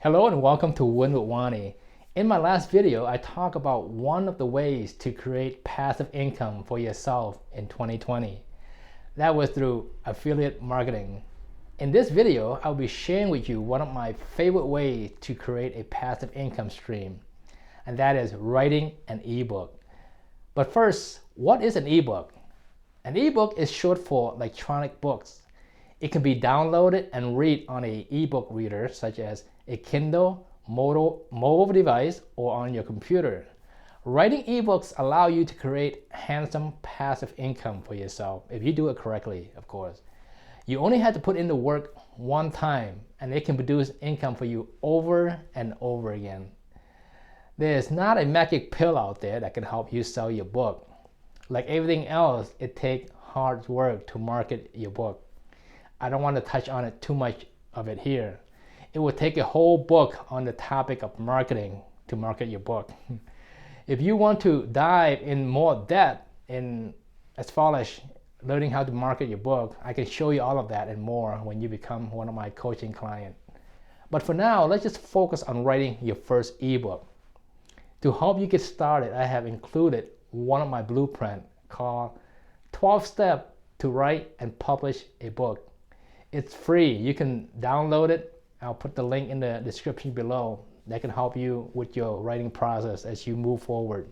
Hello and welcome to Win with Wanny. In my last video, I talked about one of the ways to create passive income for yourself in 2020. That was through affiliate marketing. In this video, I'll be sharing with you one of my favorite ways to create a passive income stream, and that is writing an ebook. But first, what is an ebook? An ebook is short for electronic books. It can be downloaded and read on an ebook reader such as a Kindle, mobile device, or on your computer. Writing ebooks allow you to create handsome passive income for yourself if you do it correctly, of course. You only have to put in the work one time and it can produce income for you over and over again. There's not a magic pill out there that can help you sell your book. Like everything else, it takes hard work to market your book. I don't want to touch on it too much of it here. It will take a whole book on the topic of marketing to market your book. If you want to dive in more depth in as far as learning how to market your book, I can show you all of that and more when you become one of my coaching clients. But for now, let's just focus on writing your first ebook. To help you get started, I have included one of my blueprints called 12 Steps to Write and Publish a Book. It's free. You can download it. I'll put the link in the description below. That can help you with your writing process as you move forward.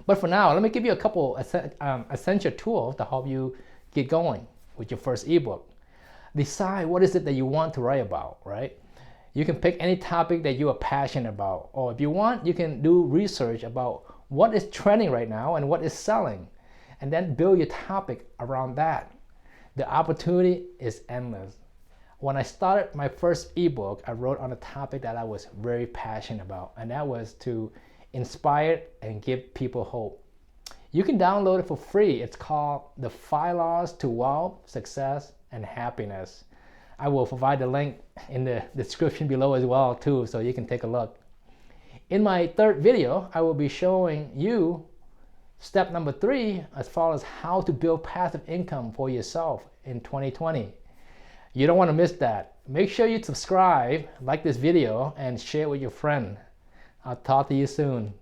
But for now, let me give you a couple essential tools to help you get going with your first ebook. Decide what is it that you want to write about, right? You can pick any topic that you are passionate about, or if you want, you can do research about what is trending right now and what is selling, and then build your topic around that. The opportunity is endless. When I started my first ebook, I wrote on a topic that I was very passionate about, and that was to inspire and give people hope. You can download it for free. It's called The 5 Laws to Wealth, Success, and Happiness. I will provide the link in the description below as well too, so you can take a look. In my third video, I will be showing you step number 3 as far as how to build passive income for yourself in 2020. You don't want to miss that. Make sure you subscribe, like this video, and share it with your friend. I'll talk to you soon.